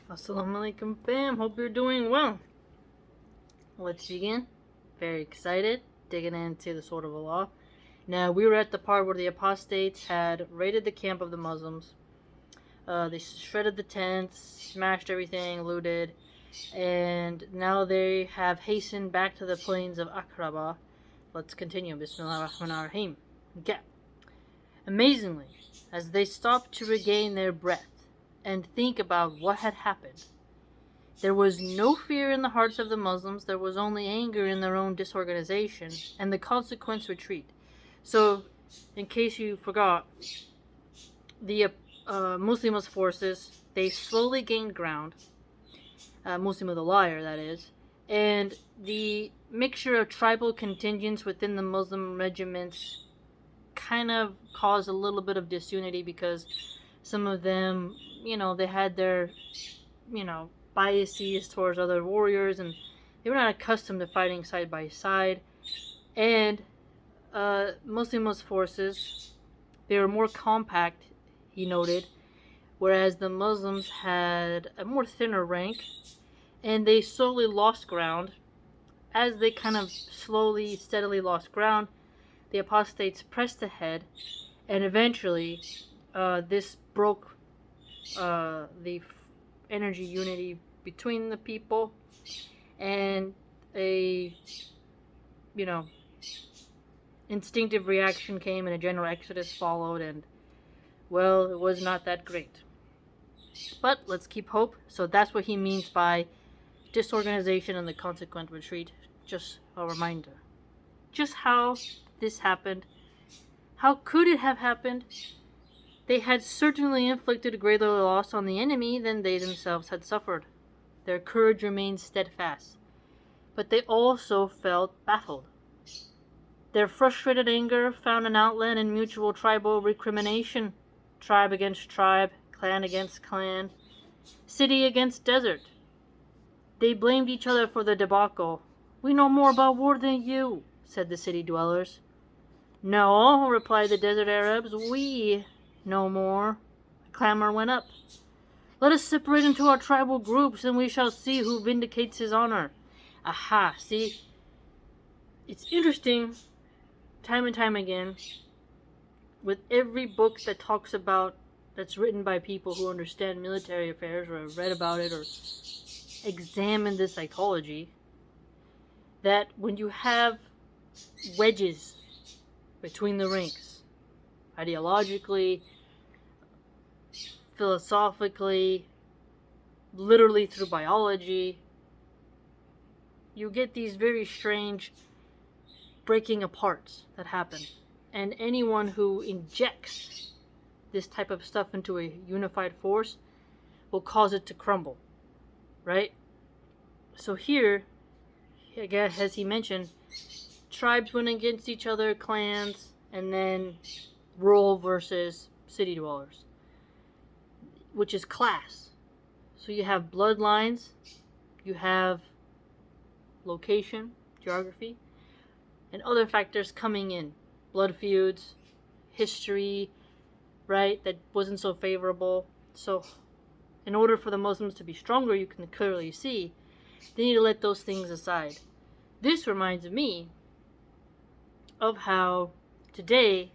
Assalamu alaikum fam, hope you're doing well. Let's begin. Very excited, digging into the Sword of Allah. Now, we were at the part where the apostates had raided the camp of the Muslims. They shredded the tents, smashed everything, looted, and now they have hastened back to the plains of Akraba. Let's continue. Bismillah ar-Rahman ar-Rahim. Okay. Amazingly, as they stopped to regain their breath and think about what had happened, there was no fear in the hearts of the Muslims. There was only anger in their own disorganization and the consequent retreat. So, in case you forgot, the Muslims forces, they slowly gained ground. Muslim of the liar, that is. And the mixture of tribal contingents within the Muslim regiments kind of caused a little bit of disunity because some of them, they had their, biases towards other warriors, and they were not accustomed to fighting side by side. And Muslims forces, they were more compact, he noted, whereas the Muslims had a more thinner rank, and they slowly lost ground. As they kind of slowly, steadily lost ground, the apostates pressed ahead, and eventually this broke the energy unity between the people, and a instinctive reaction came, and a general exodus followed, and well, it was not that great. But let's keep hope. So that's what he means by disorganization and the consequent retreat. Just a reminder. Just how this happened. How could it have happened? They had certainly inflicted greater loss on the enemy than they themselves had suffered. Their courage remained steadfast, but they also felt baffled. Their frustrated anger found an outlet in mutual tribal recrimination. Tribe against tribe, clan against clan, city against desert. They blamed each other for the debacle. "We know more about war than you," said the city dwellers. "No," replied the desert Arabs, "we know more." A clamor went up. "Let us separate into our tribal groups, and we shall see who vindicates his honor." Aha, see? It's interesting, time and time again, with every book that talks about, that's written by people who understand military affairs, or have read about it, or examined the psychology, that when you have wedges between the ranks, ideologically, philosophically, literally through biology, you get these very strange breaking aparts that happen. And anyone who injects this type of stuff into a unified force will cause it to crumble, right? So here, again, as he mentioned, tribes went against each other, clans, and then rural versus city dwellers, which is class. So you have bloodlines, you have location, geography, and other factors coming in. Blood feuds, history, right, that wasn't so favorable. So in order for the Muslims to be stronger, you can clearly see, they need to let those things aside. This reminds me of how today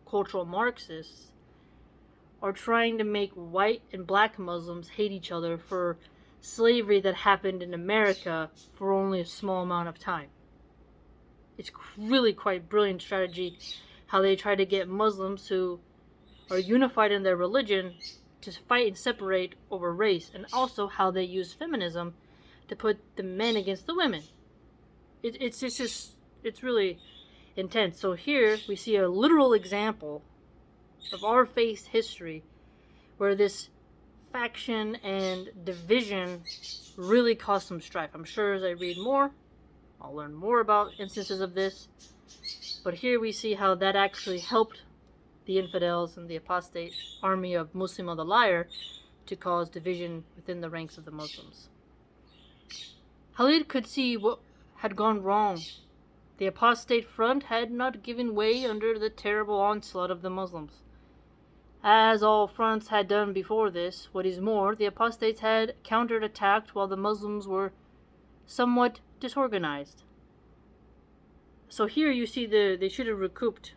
cultural Marxists are trying to make white and black Muslims hate each other for slavery that happened in America for only a small amount of time. It's really quite brilliant strategy how they try to get Muslims who are unified in their religion to fight and separate over race, and also how they use feminism to put the men against the women. It's really intense. So here we see a literal example of our faith's history where this faction and division really caused some strife. I'm sure as I read more, I'll learn more about instances of this. But here we see how that actually helped the infidels and the apostate army of Muslim of the liar to cause division within the ranks of the Muslims. Khalid could see what had gone wrong. The apostate front had not given way under the terrible onslaught of the Muslims. as all fronts had done before this. What is more, the apostates had counter-attacked while the Muslims were somewhat disorganized. So here you see they should have recouped.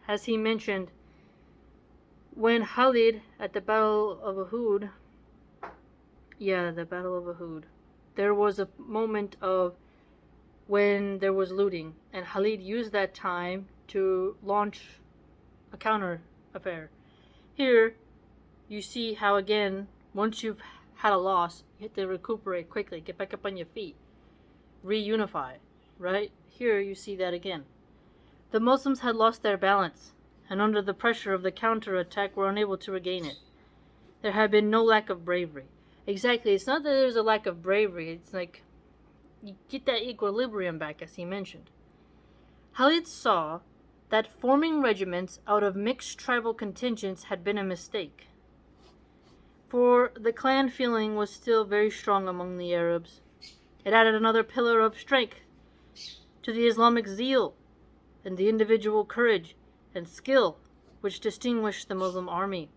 As he mentioned, when Khalid at the Battle of Uhud, there was a moment of when there was looting, and Khalid used that time to launch a counter affair. Here, you see how again, once you've had a loss, you have to recuperate quickly, get back up on your feet, reunify, right? Here you see that again. The Muslims had lost their balance, and under the pressure of the counter-attack were unable to regain it. There had been no lack of bravery. Exactly, it's not that there's a lack of bravery, it's like you get that equilibrium back, as he mentioned. Khalid saw that forming regiments out of mixed tribal contingents had been a mistake. For the clan feeling was still very strong among the Arabs. It added another pillar of strength to the Islamic zeal and the individual courage and skill which distinguished the Muslim army.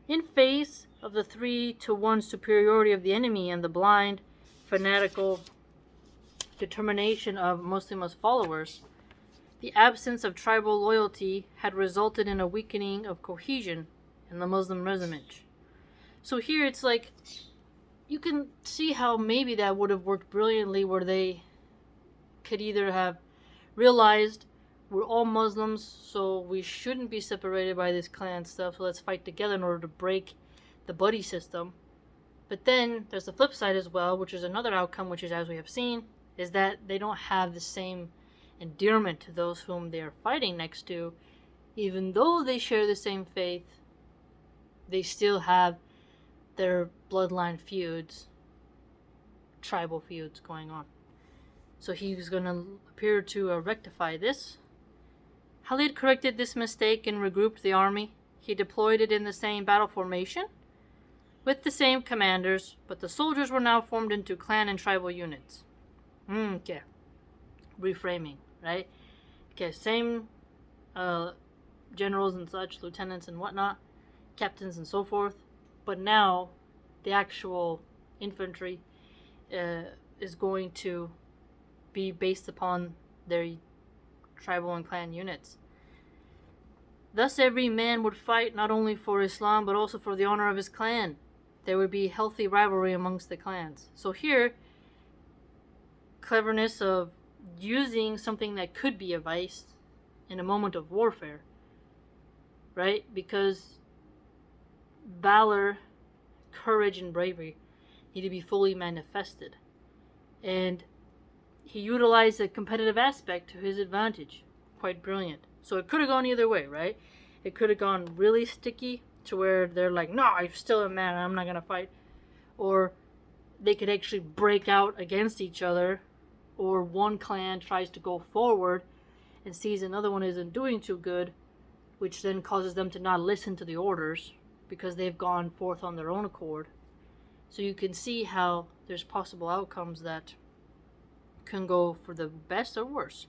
In face of the 3-1 superiority of the enemy and the blind, fanatical determination of Muslims' followers, the absence of tribal loyalty had resulted in a weakening of cohesion in the Muslim regiment. So here it's like, you can see how maybe that would have worked brilliantly, where they could either have realized we're all Muslims, so we shouldn't be separated by this clan stuff, so let's fight together in order to break the buddy system. But then there's the flip side as well, which is another outcome, which is, as we have seen, is that they don't have the same endearment to those whom they are fighting next to. Even though they share the same faith, they still have their bloodline feuds, tribal feuds going on. So he was going to appear to rectify this. Khalid corrected this mistake and regrouped the army. He deployed it in the same battle formation with the same commanders, but the soldiers were now formed into clan and tribal units. Okay. Reframing, right? Okay, same generals and such, lieutenants and whatnot, captains and so forth, but now the actual infantry is going to be based upon their tribal and clan units. Thus every man would fight not only for Islam but also for the honor of his clan. There would be healthy rivalry amongst the clans. So here, cleverness of using something that could be a vice in a moment of warfare, right? Because valor, courage, and bravery need to be fully manifested. And he utilized a competitive aspect to his advantage. Quite brilliant. So it could have gone either way, right? It could have gone really sticky to where they're like, no, I'm still a man, I'm not going to fight. Or they could actually break out against each other. Or one clan tries to go forward and sees another one isn't doing too good, which then causes them to not listen to the orders because they've gone forth on their own accord. So you can see how there's possible outcomes that can go for the best or worse.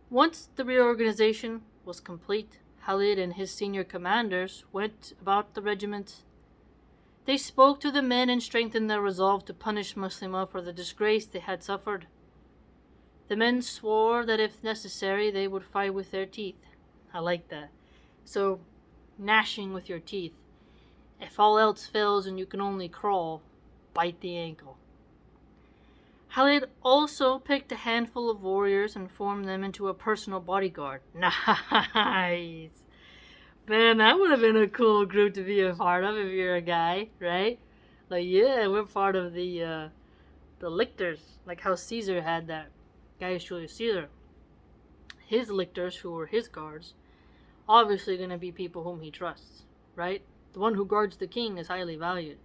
Once the reorganization was complete, Khalid and his senior commanders went about the regiment. They spoke to the men and strengthened their resolve to punish Muslima for the disgrace they had suffered. The men swore that if necessary they would fight with their teeth. I like that. So, gnashing with your teeth. If all else fails and you can only crawl, bite the ankle. Khalid also picked a handful of warriors and formed them into a personal bodyguard. Nice! Man, that would have been a cool group to be a part of if you're a guy, right? Like, yeah, we're part of the lictors. Like how Caesar had that. Gaius Julius Caesar. His lictors, who were his guards, obviously going to be people whom he trusts, right? The one who guards the king is highly valued.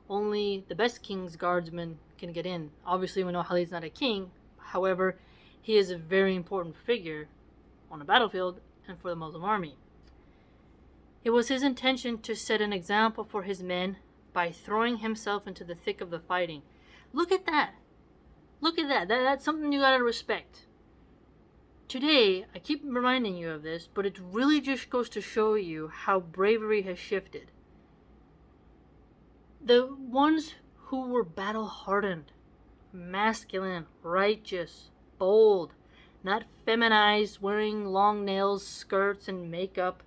Only the best king's guardsmen can get in. Obviously, we know Khalid's not a king. However, he is a very important figure on the battlefield and for the Muslim army. It was his intention to set an example for his men by throwing himself into the thick of the fighting. Look at that. Look at that. That's something you gotta respect. Today, I keep reminding you of this, but it really just goes to show you how bravery has shifted. The ones who were battle-hardened, masculine, righteous, bold, not feminized, wearing long nails, skirts, and makeup,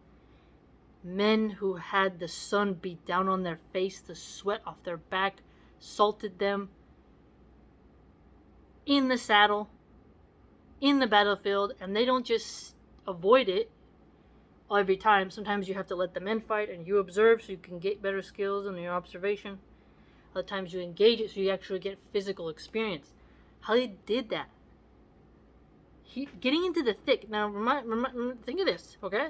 men who had the sun beat down on their face, the sweat off their back salted them, in the saddle, in the battlefield, and they don't just avoid it every time. Sometimes you have to let the men fight and you observe so you can get better skills in your observation. Other times you engage it so you actually get physical experience. Khalid did that. Getting into the thick. Now, think of this, okay?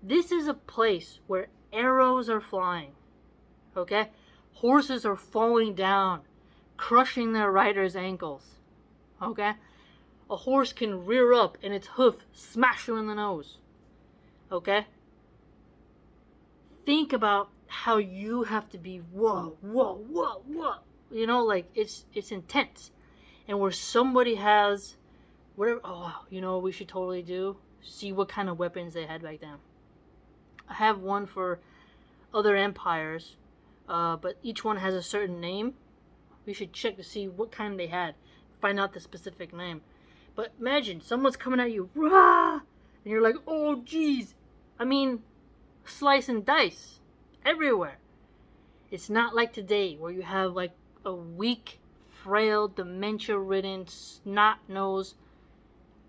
This is a place where arrows are flying, okay? Horses are falling down, crushing their riders' ankles, okay? A horse can rear up and its hoof smash you in the nose, okay? Think about how you have to be, whoa, whoa, whoa, whoa. You know, like, it's intense. And where somebody has, whatever, you know what we should totally do? See what kind of weapons they had back then. I have one for other empires, but each one has a certain name. We should check to see what kind they had. Find out the specific name. But imagine, someone's coming at you, rah! And you're like, oh, geez. I mean, slice and dice everywhere. It's not like today where you have like a weak, frail, dementia-ridden, snot-nosed,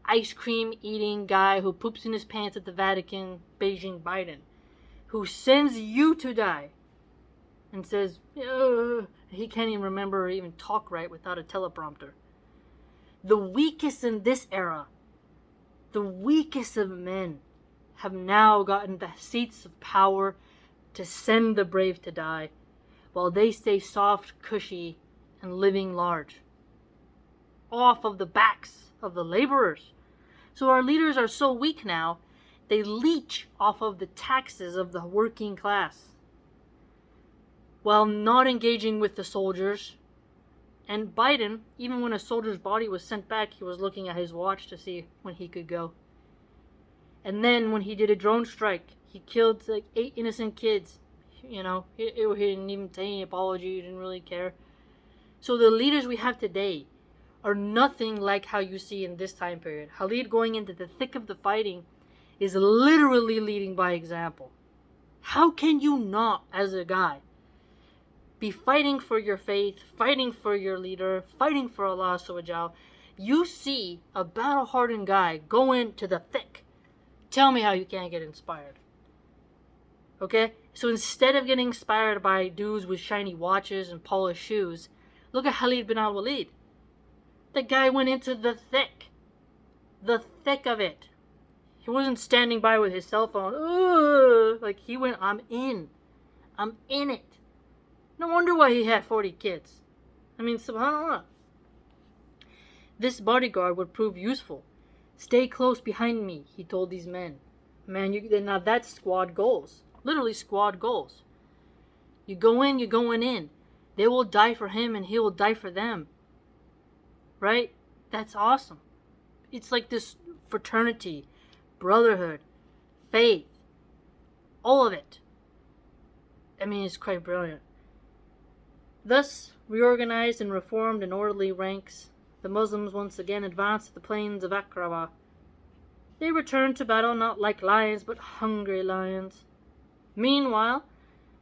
ice cream eating guy who poops in his pants at the Vatican, Beijing Biden, who sends you to die and says, he can't even remember or even talk right without a teleprompter. The weakest in this era, the weakest of men, have now gotten the seats of power to send the brave to die, while they stay soft, cushy, and living large, off of the backs of the laborers. So our leaders are so weak now, they leech off of the taxes of the working class, while not engaging with the soldiers. And Biden, even when a soldier's body was sent back, he was looking at his watch to see when he could go. And then when he did a drone strike, he killed like 8 innocent kids. You know, he didn't even take any apology, he didn't really care. So the leaders we have today are nothing like how you see in this time period. Khalid, going into the thick of the fighting, is literally leading by example. How can you not, as a guy, be fighting for your faith, fighting for your leader, fighting for Allah subhanahu wa ta'ala? You see a battle-hardened guy go into the thick. Tell me how you can't get inspired. Okay? So instead of getting inspired by dudes with shiny watches and polished shoes, look at Khalid bin al-Waleed. The guy went into the thick of it. He wasn't standing by with his cell phone. Ugh! Like he went, I'm in it. No wonder why he had 40 kids. I mean, subhanAllah. This bodyguard would prove useful. Stay close behind me, he told these men. Man, now that's squad goals. Literally squad goals. You go in, you're going in. They will die for him and he will die for them. Right? That's awesome. It's like this fraternity, brotherhood, faith, all of it. I mean, it's quite brilliant. Thus, reorganized and reformed in orderly ranks, the Muslims once again advanced to the plains of Aqraba. They returned to battle not like lions, but hungry lions. Meanwhile,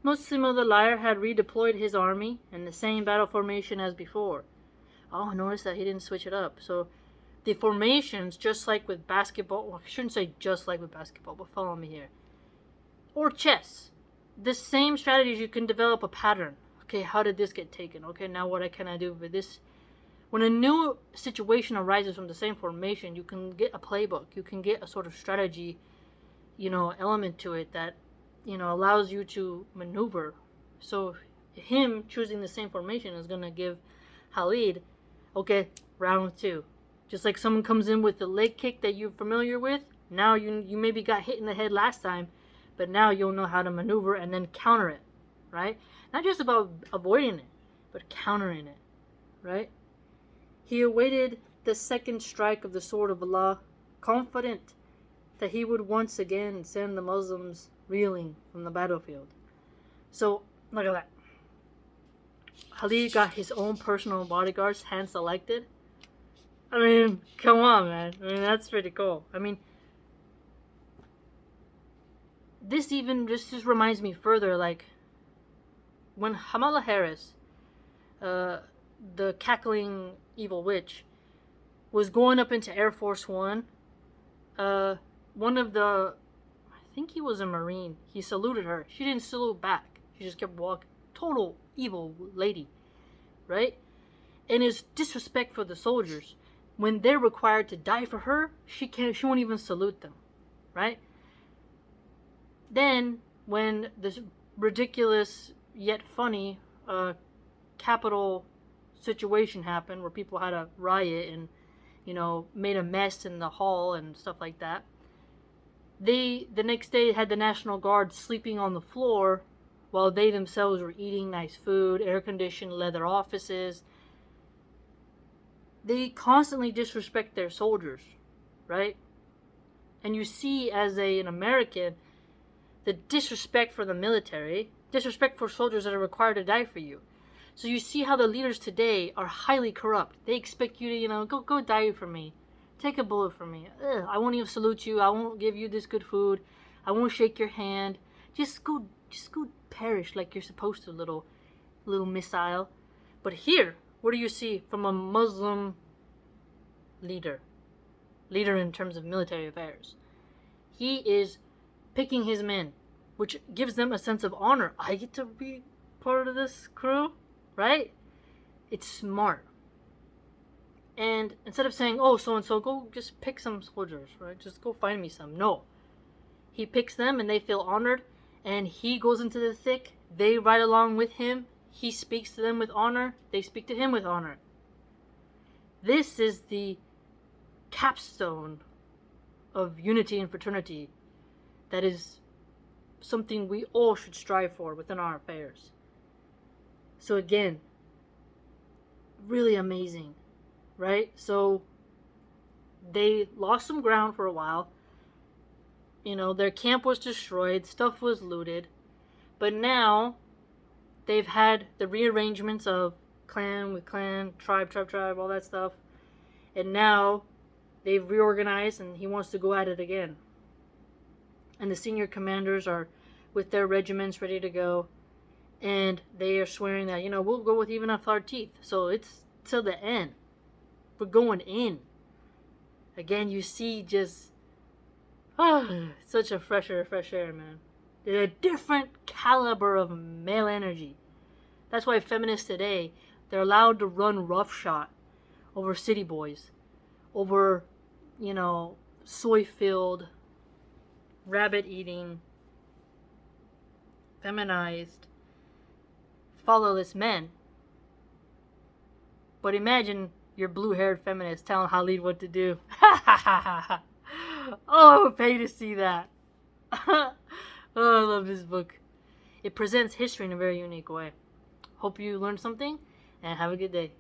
Muslim of the Lyre had redeployed his army in the same battle formation as before. Oh, notice that he didn't switch it up. So the formations, just like with basketball, well, I shouldn't say just like with basketball, but follow me here. Or chess. The same strategies, you can develop a pattern. Okay, how did this get taken? Okay, now what can I do for this? When a new situation arises from the same formation, you can get a playbook. You can get a sort of strategy, element to it that, allows you to maneuver. So him choosing the same formation is going to give Khalid, okay, round 2. Just like someone comes in with the leg kick that you're familiar with, now you maybe got hit in the head last time, but now you'll know how to maneuver and then counter it, right? Not just about avoiding it, but countering it, right? He awaited the second strike of the sword of Allah, confident that he would once again send the Muslims reeling from the battlefield. So, look at that. Khalid got his own personal bodyguards, hand selected. I mean, come on, man. I mean, that's pretty cool. I mean, this even just reminds me further, like, when Kamala Harris, the cackling evil witch, was going up into Air Force One, one of the, I think he was a Marine, he saluted her. She didn't salute back. She just kept walking. Total evil lady, right? And his disrespect for the soldiers. When they're required to die for her, she won't even salute them, right? Then, when this ridiculous yet funny Capitol situation happened, where people had a riot and, made a mess in the hall and stuff like that, the next day had the National Guard sleeping on the floor while they themselves were eating nice food, air-conditioned leather offices. They constantly disrespect their soldiers, right? And you see, as an American, the disrespect for the military, disrespect for soldiers that are required to die for you. So you see how the leaders today are highly corrupt. They expect you to, go die for me. Take a bullet for me. I won't even salute you. I won't give you this good food. I won't shake your hand. Just go perish like you're supposed to, little missile. But here, what do you see from a Muslim leader in terms of military affairs? He is picking his men, which gives them a sense of honor. I get to be part of this crew, right? It's smart. And instead of saying, oh, so-and-so, go just pick some soldiers, right? Just go find me some. No. He picks them and they feel honored, and he goes into the thick. They ride along with him. He speaks to them with honor. They speak to him with honor. This is the capstone of unity and fraternity that is something we all should strive for within our affairs. So again, really amazing, right? So they lost some ground for a while. Their camp was destroyed, stuff was looted, but now they've had the rearrangements of clan with clan, tribe, all that stuff, and now they've reorganized and he wants to go at it again. And the senior commanders are with their regiments ready to go, and they are swearing that, we'll go with even off our teeth. So it's till the end. We're going in. Again, you see just such a fresh air, man. There's a different caliber of male energy. That's why feminists today, they're allowed to run roughshod over city boys, over, soy-filled, rabbit-eating, feminized, fatherless men. But imagine your blue-haired feminist telling Khalid what to do. Oh, I would pay to see that. Oh, I love this book. It presents history in a very unique way. Hope you learned something, and have a good day.